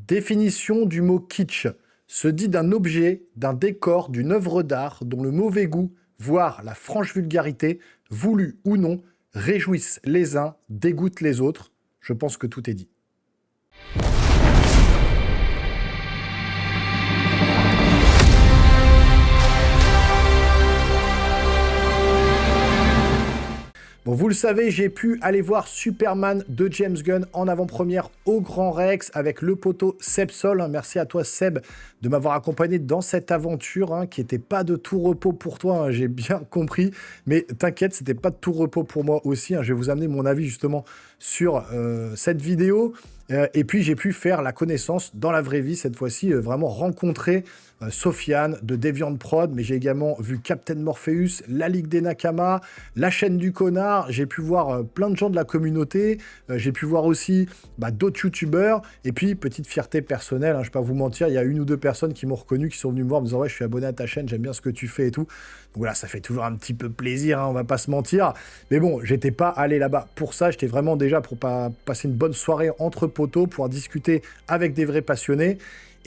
Définition du mot kitsch. Se dit d'un objet, d'un décor, d'une œuvre d'art dont le mauvais goût, voire la franche vulgarité, voulu ou non, réjouissent les uns, dégoûtent les autres. Je pense que tout est dit. Bon, vous le savez, j'ai pu aller voir Superman de James Gunn en avant-première au Grand Rex avec le poteau Seb Sol. Merci à toi Seb de m'avoir accompagné dans cette aventure qui n'était pas de tout repos pour toi, j'ai bien compris. Mais t'inquiète, c'était pas de tout repos pour moi aussi. Je vais vous amener mon avis justement sur cette vidéo. Et puis j'ai pu faire la connaissance dans la vraie vie cette fois-ci, vraiment rencontrer Sofiane de Deviant Prod, mais j'ai également vu Captain Morpheus, la Ligue des Nakama, la chaîne du connard, j'ai pu voir plein de gens de la communauté, j'ai pu voir aussi d'autres youtubeurs, et puis petite fierté personnelle, je ne vais pas vous mentir, il y a une ou deux personnes qui m'ont reconnu, qui sont venues me voir en me disant « Ouais, je suis abonné à ta chaîne, j'aime bien ce que tu fais et tout ». Donc voilà, ça fait toujours un petit peu plaisir, on va pas se mentir. Mais bon, j'étais pas allé là-bas pour ça, j'étais vraiment déjà pour passer une bonne soirée entre poteaux, pouvoir discuter avec des vrais passionnés.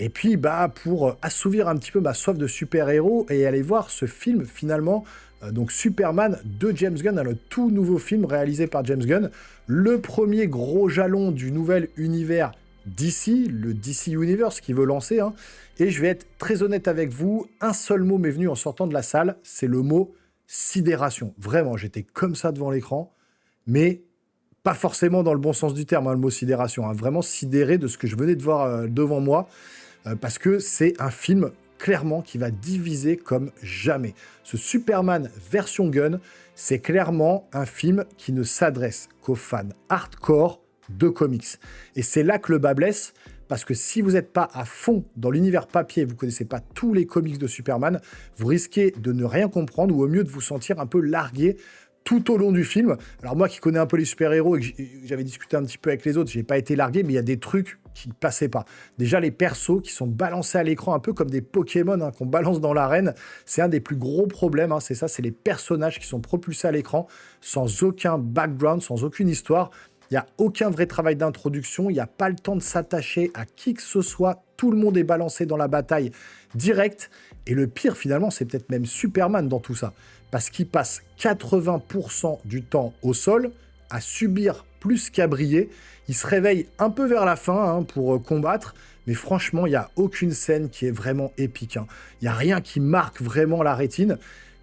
Et puis, pour assouvir un petit peu ma soif de super-héros et aller voir ce film, finalement, donc Superman de James Gunn, le tout nouveau film réalisé par James Gunn, le premier gros jalon du nouvel univers DC, le DC Universe qui veut lancer. Et je vais être très honnête avec vous, un seul mot m'est venu en sortant de la salle, c'est le mot sidération. Vraiment, j'étais comme ça devant l'écran, mais pas forcément dans le bon sens du terme, le mot sidération. Vraiment sidéré de ce que je venais de voir devant moi. Parce que c'est un film, clairement, qui va diviser comme jamais. Ce Superman version Gunn, c'est clairement un film qui ne s'adresse qu'aux fans hardcore de comics. Et c'est là que le bas blesse, parce que si vous n'êtes pas à fond dans l'univers papier, vous ne connaissez pas tous les comics de Superman, vous risquez de ne rien comprendre, ou au mieux de vous sentir un peu largué tout au long du film. Alors moi qui connais un peu les super-héros et que j'avais discuté un petit peu avec les autres, j'ai pas été largué, mais il y a des trucs qui ne passaient pas. Déjà les persos qui sont balancés à l'écran un peu comme des Pokémon qu'on balance dans l'arène, c'est un des plus gros problèmes, c'est ça, c'est les personnages qui sont propulsés à l'écran sans aucun background, sans aucune histoire. Il n'y a aucun vrai travail d'introduction, il n'y a pas le temps de s'attacher à qui que ce soit, tout le monde est balancé dans la bataille direct. Et le pire finalement, c'est peut-être même Superman dans tout ça, parce qu'il passe 80% du temps au sol, à subir plus qu'à briller. Il se réveille un peu vers la fin pour combattre, mais franchement, il n'y a aucune scène qui est vraiment épique. Il n'y a rien qui marque vraiment la rétine.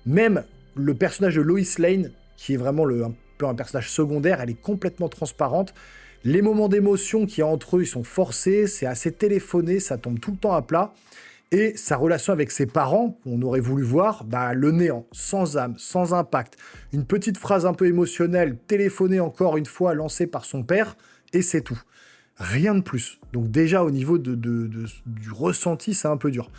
Même le personnage de Lois Lane, qui est vraiment un peu un personnage secondaire, elle est complètement transparente. Les moments d'émotion qu'il y a entre eux, ils sont forcés, c'est assez téléphoné, ça tombe tout le temps à plat. Et sa relation avec ses parents, on aurait voulu voir, le néant, sans âme, sans impact. Une petite phrase un peu émotionnelle, téléphonée encore une fois, lancée par son père, et c'est tout. Rien de plus. Donc déjà, au niveau du ressenti, c'est un peu dur.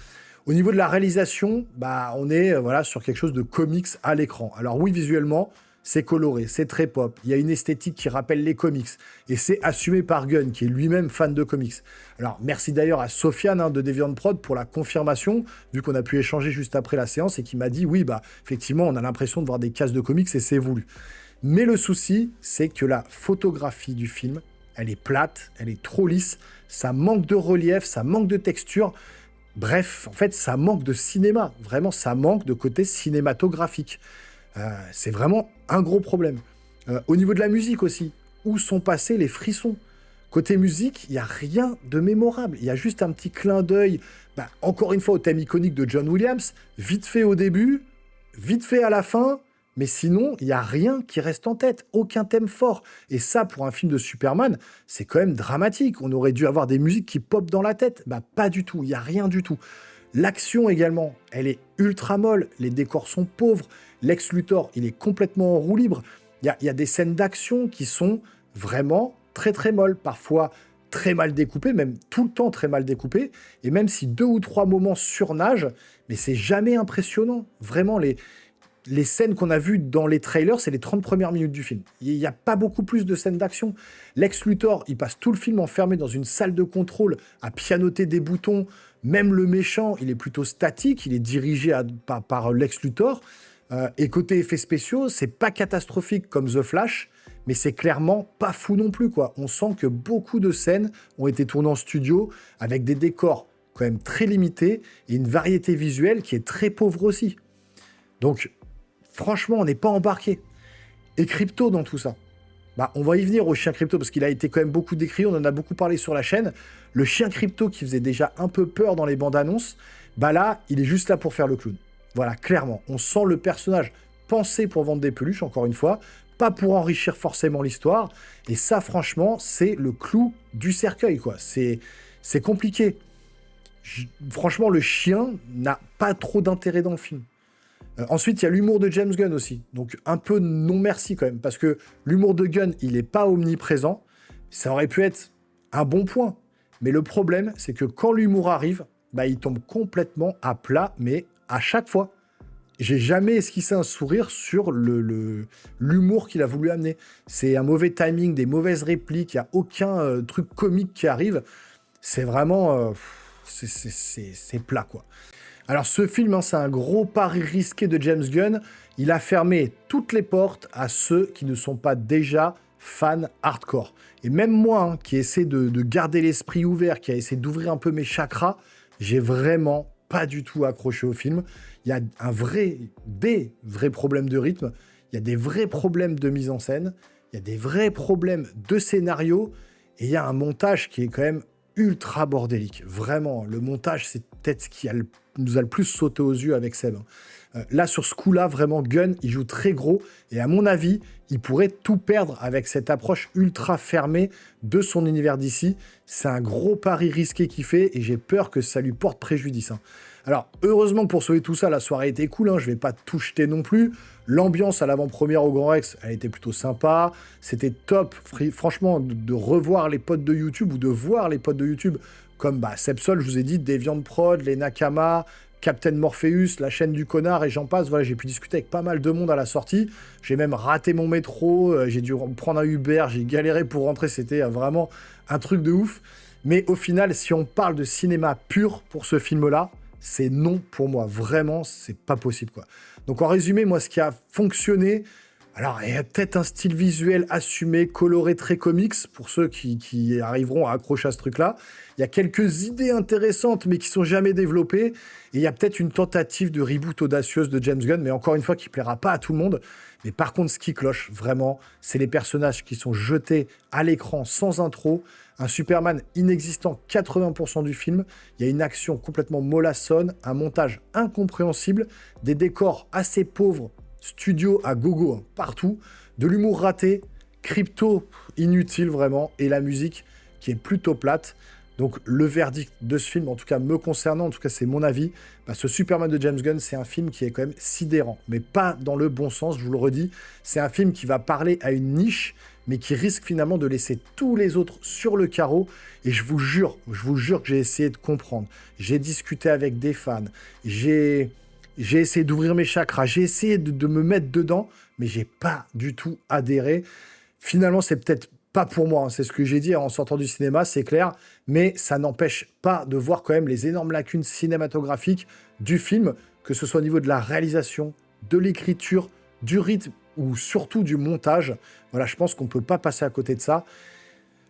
Au niveau de la réalisation, on est sur quelque chose de comics à l'écran. Alors oui, visuellement, c'est coloré, c'est très pop, il y a une esthétique qui rappelle les comics, et c'est assumé par Gunn, qui est lui-même fan de comics. Alors, merci d'ailleurs à Sofiane de Deviant Prod pour la confirmation, vu qu'on a pu échanger juste après la séance, et qui m'a dit, oui, effectivement, on a l'impression de voir des cases de comics, et c'est voulu. Mais le souci, c'est que la photographie du film, elle est plate, elle est trop lisse, ça manque de relief, ça manque de texture. Bref, en fait, ça manque de cinéma. Vraiment, ça manque de côté cinématographique. C'est vraiment un gros problème. Au niveau de la musique aussi, où sont passés les frissons? Côté musique, il n'y a rien de mémorable. Il y a juste un petit clin d'œil, encore une fois, au thème iconique de John Williams, vite fait au début, vite fait à la fin, mais sinon, il n'y a rien qui reste en tête, aucun thème fort. Et ça, pour un film de Superman, c'est quand même dramatique. On aurait dû avoir des musiques qui popent dans la tête. Pas du tout, il n'y a rien du tout. L'action également, elle est ultra molle, les décors sont pauvres, Lex Luthor, il est complètement en roue libre. Il y a des scènes d'action qui sont vraiment très très molles, parfois très mal découpées, même tout le temps très mal découpées, et même si 2 ou 3 moments surnagent, mais c'est jamais impressionnant. Vraiment, les scènes qu'on a vues dans les trailers, c'est les 30 premières minutes du film. Il n'y a pas beaucoup plus de scènes d'action. Lex Luthor, il passe tout le film enfermé dans une salle de contrôle, à pianoter des boutons. Même le méchant, il est plutôt statique, il est dirigé par Lex Luthor. Et côté effets spéciaux, c'est pas catastrophique comme The Flash, mais c'est clairement pas fou non plus, quoi. On sent que beaucoup de scènes ont été tournées en studio avec des décors quand même très limités et une variété visuelle qui est très pauvre aussi. Donc, franchement, on n'est pas embarqué. Et Crypto dans tout ça. Bah, on va y venir au chien Crypto parce qu'il a été quand même beaucoup décrit, on en a beaucoup parlé sur la chaîne. Le chien Crypto qui faisait déjà un peu peur dans les bandes annonces, bah là, il est juste là pour faire le clown. Voilà, clairement, on sent le personnage pensé pour vendre des peluches, encore une fois, pas pour enrichir forcément l'histoire. Et ça, franchement, c'est le clou du cercueil, quoi. C'est compliqué. Franchement, le chien n'a pas trop d'intérêt dans le film. Ensuite, il y a l'humour de James Gunn aussi. Donc, un peu non merci quand même. Parce que l'humour de Gunn, il n'est pas omniprésent. Ça aurait pu être un bon point. Mais le problème, c'est que quand l'humour arrive, bah, il tombe complètement à plat, mais à chaque fois. J'ai jamais esquissé un sourire sur l'humour qu'il a voulu amener. C'est un mauvais timing, des mauvaises répliques, il n'y a aucun truc comique qui arrive. C'est vraiment... c'est plat, quoi. Alors ce film, hein, c'est un gros pari risqué de James Gunn. Il a fermé toutes les portes à ceux qui ne sont pas déjà fans hardcore. Et même moi, hein, qui essaie de garder l'esprit ouvert, qui a essayé d'ouvrir un peu mes chakras, j'ai vraiment pas du tout accroché au film. Il y a des vrais problèmes de rythme, il y a des vrais problèmes de mise en scène, il y a des vrais problèmes de scénario, et il y a un montage qui est quand même ultra bordélique. Vraiment, le montage, c'est peut-être ce qui nous a le plus sauté aux yeux avec Seb. Là, sur ce coup-là, vraiment, Gunn, il joue très gros. Et à mon avis, il pourrait tout perdre avec cette approche ultra fermée de son univers d'ici. C'est un gros pari risqué qu'il fait et j'ai peur que ça lui porte préjudice. Alors, heureusement, pour sauver tout ça, la soirée était cool. Je vais pas tout jeter non plus. L'ambiance à l'avant-première au Grand Rex, elle était plutôt sympa. C'était top, franchement, de revoir les potes de YouTube ou de voir les potes de YouTube comme Sepsol, je vous ai dit, Deviant Prod, les Nakama, Captain Morpheus, la chaîne du connard et j'en passe. Voilà, j'ai pu discuter avec pas mal de monde à la sortie. J'ai même raté mon métro, j'ai dû prendre un Uber, j'ai galéré pour rentrer. C'était vraiment un truc de ouf. Mais au final, si on parle de cinéma pur pour ce film-là, c'est non pour moi. Vraiment, c'est pas possible, quoi. Donc en résumé, moi, ce qui a fonctionné... Alors, il y a peut-être un style visuel assumé, coloré, très comics, pour ceux qui arriveront à accrocher à ce truc-là. Il y a quelques idées intéressantes, mais qui sont jamais développées. Et il y a peut-être une tentative de reboot audacieuse de James Gunn, mais encore une fois, qui plaira pas à tout le monde. Mais par contre, ce qui cloche, vraiment, c'est les personnages qui sont jetés à l'écran sans intro. Un Superman inexistant 80% du film. Il y a une action complètement mollassonne, un montage incompréhensible, des décors assez pauvres, studio à gogo, hein, partout, de l'humour raté, Crypto inutile vraiment, et la musique qui est plutôt plate. Donc le verdict de ce film, en tout cas me concernant, en tout cas c'est mon avis, ce Superman de James Gunn, c'est un film qui est quand même sidérant, mais pas dans le bon sens, je vous le redis. C'est un film qui va parler à une niche, mais qui risque finalement de laisser tous les autres sur le carreau. Et je vous jure que j'ai essayé de comprendre. J'ai discuté avec des fans, j'ai essayé d'ouvrir mes chakras, j'ai essayé de me mettre dedans, mais j'ai pas du tout adhéré. Finalement, c'est peut-être pas pour moi, hein, c'est ce que j'ai dit en sortant du cinéma, c'est clair, mais ça n'empêche pas de voir quand même les énormes lacunes cinématographiques du film, que ce soit au niveau de la réalisation, de l'écriture, du rythme ou surtout du montage. Voilà, je pense qu'on peut pas passer à côté de ça.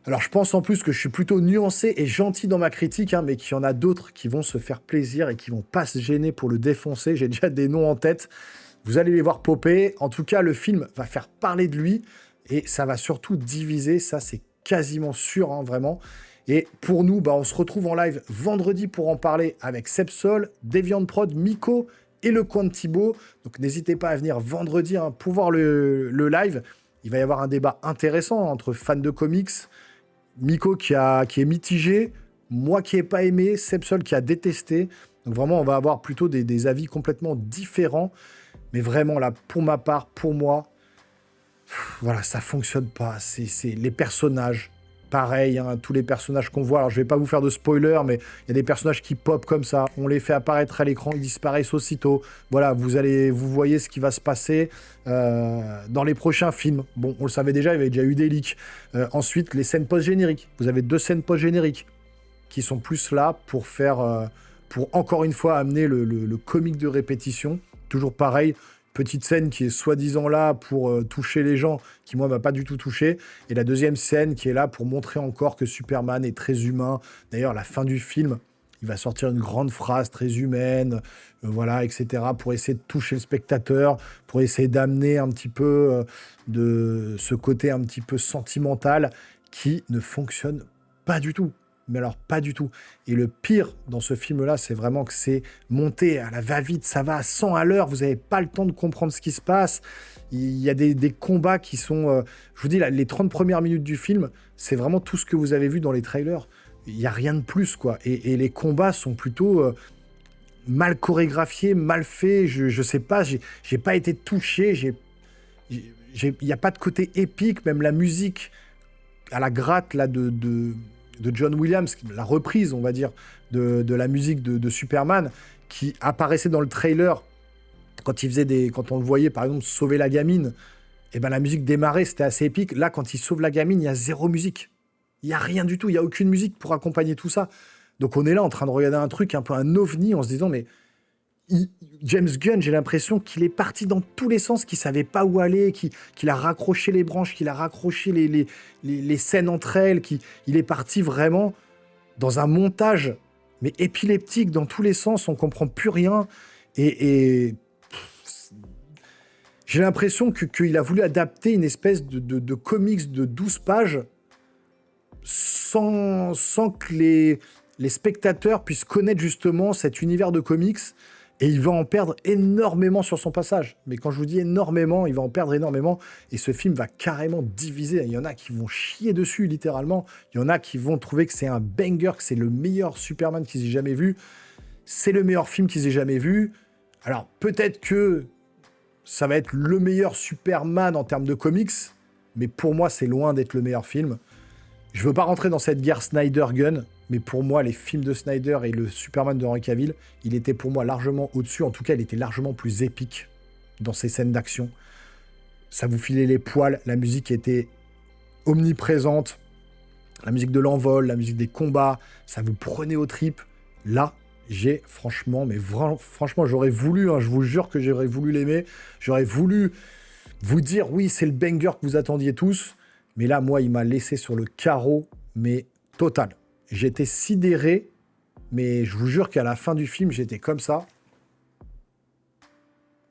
Alors, je pense en plus que je suis plutôt nuancé et gentil dans ma critique, hein, mais qu'il y en a d'autres qui vont se faire plaisir et qui vont pas se gêner pour le défoncer. J'ai déjà des noms en tête. Vous allez les voir popper. En tout cas, le film va faire parler de lui et ça va surtout diviser. Ça, c'est quasiment sûr, hein, vraiment. Et pour nous, on se retrouve en live vendredi pour en parler avec Sepsol, Deviant Prod, Miko et le coin de Thibaut. Donc, n'hésitez pas à venir vendredi pour voir le live. Il va y avoir un débat intéressant entre fans de comics, Miko qui est mitigé, moi qui n'ai pas aimé, Sepsol qui a détesté. Donc vraiment, on va avoir plutôt des avis complètement différents. Mais vraiment, là, pour ma part, pour moi, voilà, ça fonctionne pas. C'est les personnages, pareil, hein, tous les personnages qu'on voit. Alors, je vais pas vous faire de spoiler, mais il y a des personnages qui pop comme ça. On les fait apparaître à l'écran, ils disparaissent aussitôt. Voilà, vous voyez ce qui va se passer dans les prochains films. Bon, on le savait déjà, il y avait déjà eu des leaks. Ensuite, les scènes post-génériques. Vous avez 2 scènes post-génériques qui sont plus là pour faire, pour encore une fois amener le comique de répétition. Toujours pareil, petite scène qui est soi-disant là pour toucher les gens, qui moi m'a pas du tout touché, et la deuxième scène qui est là pour montrer encore que Superman est très humain. D'ailleurs, à la fin du film, il va sortir une grande phrase très humaine, voilà, etc., pour essayer de toucher le spectateur, pour essayer d'amener un petit peu de ce côté un petit peu sentimental qui ne fonctionne pas du tout. Mais alors, pas du tout. Et le pire dans ce film-là, c'est vraiment que c'est monté à la va-vite, ça va à 100 à l'heure, vous n'avez pas le temps de comprendre ce qui se passe. Il y a des combats qui sont... je vous dis, là, les 30 premières minutes du film, c'est vraiment tout ce que vous avez vu dans les trailers. Il n'y a rien de plus, quoi. Et les combats sont plutôt mal chorégraphiés, mal faits. Je sais pas, j'ai pas été touché. Il n'y a pas de côté épique, même la musique à la gratte là, de John Williams, la reprise, on va dire, de la musique de Superman, qui apparaissait dans le trailer quand on le voyait, par exemple, sauver la gamine. Et ben la musique démarrait, c'était assez épique. Là, quand il sauve la gamine, il y a zéro musique. Il y a rien du tout. Il y a aucune musique pour accompagner tout ça. Donc on est là en train de regarder un truc un peu un ovni en se disant mais James Gunn, j'ai l'impression qu'il est parti dans tous les sens, qu'il savait pas où aller, qu'il a raccroché les branches, qu'il a raccroché les scènes entre elles, qu'il est parti vraiment dans un montage, mais épileptique dans tous les sens, on comprend plus rien. Et j'ai l'impression qu'il a voulu adapter une espèce de comics de 12 pages sans que les spectateurs puissent connaître justement cet univers de comics. Et il va en perdre énormément sur son passage. Mais quand je vous dis énormément, il va en perdre énormément. Et ce film va carrément diviser. Il y en a qui vont chier dessus, littéralement. Il y en a qui vont trouver que c'est un banger, que c'est le meilleur Superman qu'ils aient jamais vu. C'est le meilleur film qu'ils aient jamais vu. Alors, peut-être que ça va être le meilleur Superman en termes de comics. Mais pour moi, c'est loin d'être le meilleur film. Je veux pas rentrer dans cette guerre Snyder-Gunn. Mais pour moi, les films de Snyder et le Superman de Henry Cavill, il était pour moi largement au-dessus. En tout cas, il était largement plus épique dans ses scènes d'action. Ça vous filait les poils, la musique était omniprésente, la musique de l'envol, la musique des combats, ça vous prenait aux tripes. Là, j'ai franchement, mais franchement, j'aurais voulu, je vous jure que j'aurais voulu l'aimer, j'aurais voulu vous dire, oui, c'est le banger que vous attendiez tous, mais là, moi, il m'a laissé sur le carreau, mais total. J'étais sidéré, mais je vous jure qu'à la fin du film, j'étais comme ça,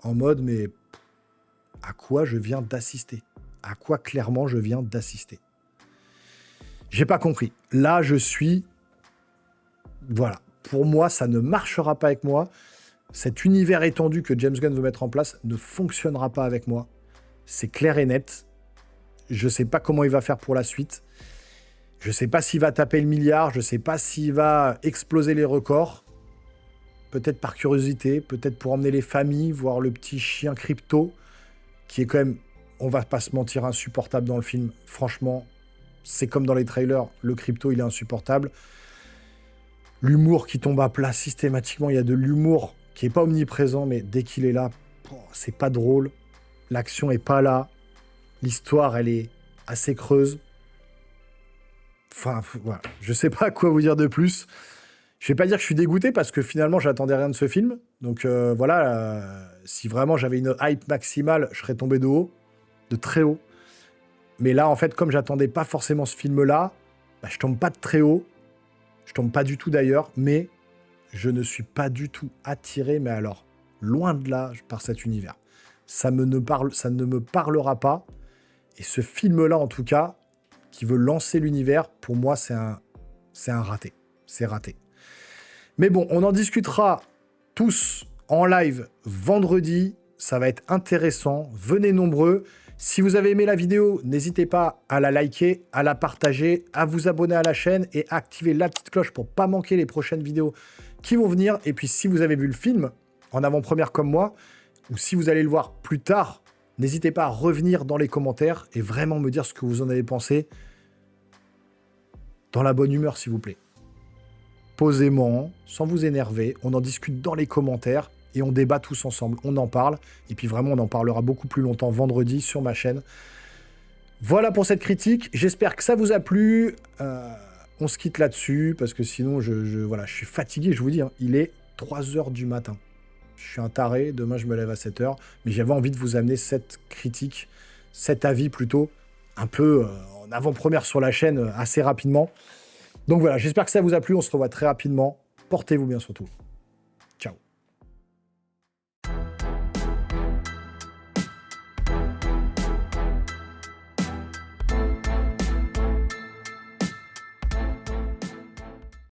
en mode, mais à quoi je viens d'assister? À quoi clairement je viens d'assister? J'ai pas compris. Là, je suis... Voilà. Pour moi, ça ne marchera pas avec moi. Cet univers étendu que James Gunn veut mettre en place ne fonctionnera pas avec moi. C'est clair et net. Je sais pas comment il va faire pour la suite. Je sais pas s'il va taper le milliard, je sais pas s'il va exploser les records. Peut-être par curiosité, peut-être pour emmener les familles, voir le petit chien Crypto, qui est quand même, on va pas se mentir, insupportable dans le film. Franchement, c'est comme dans les trailers, le Crypto, il est insupportable. L'humour qui tombe à plat systématiquement, il y a de l'humour qui est pas omniprésent, mais dès qu'il est là, c'est pas drôle. L'action est pas là. L'histoire, elle est assez creuse. Enfin, voilà. Je sais pas quoi vous dire de plus. Je vais pas dire que je suis dégoûté parce que finalement, j'attendais rien de ce film. Donc voilà, si vraiment j'avais une hype maximale, je serais tombé de haut, de très haut. Mais là, en fait, comme j'attendais pas forcément ce film-là, bah, je tombe pas de très haut. Je tombe pas du tout d'ailleurs, mais je ne suis pas du tout attiré, mais alors, loin de là, par cet univers. Ça ne me parlera pas. Et ce film-là, en tout cas, qui veut lancer l'univers, pour moi, c'est un raté. C'est raté. Mais bon, on en discutera tous en live vendredi. Ça va être intéressant. Venez nombreux. Si vous avez aimé la vidéo, n'hésitez pas à la liker, à la partager, à vous abonner à la chaîne et à activer la petite cloche pour ne pas manquer les prochaines vidéos qui vont venir. Et puis, si vous avez vu le film en avant-première comme moi, ou si vous allez le voir plus tard, n'hésitez pas à revenir dans les commentaires et vraiment me dire ce que vous en avez pensé. Dans la bonne humeur, s'il vous plaît. Posément, sans vous énerver, on en discute dans les commentaires et on débat tous ensemble. On en parle. Et puis vraiment, on en parlera beaucoup plus longtemps vendredi sur ma chaîne. Voilà pour cette critique. J'espère que ça vous a plu. On se quitte là-dessus parce que sinon, voilà, je suis fatigué, je vous dis. Il est 3h du matin. Je suis un taré, demain je me lève à 7 h, mais j'avais envie de vous amener cette critique, cet avis plutôt, un peu en avant-première sur la chaîne assez rapidement. Donc voilà, j'espère que ça vous a plu, on se revoit très rapidement. Portez-vous bien surtout.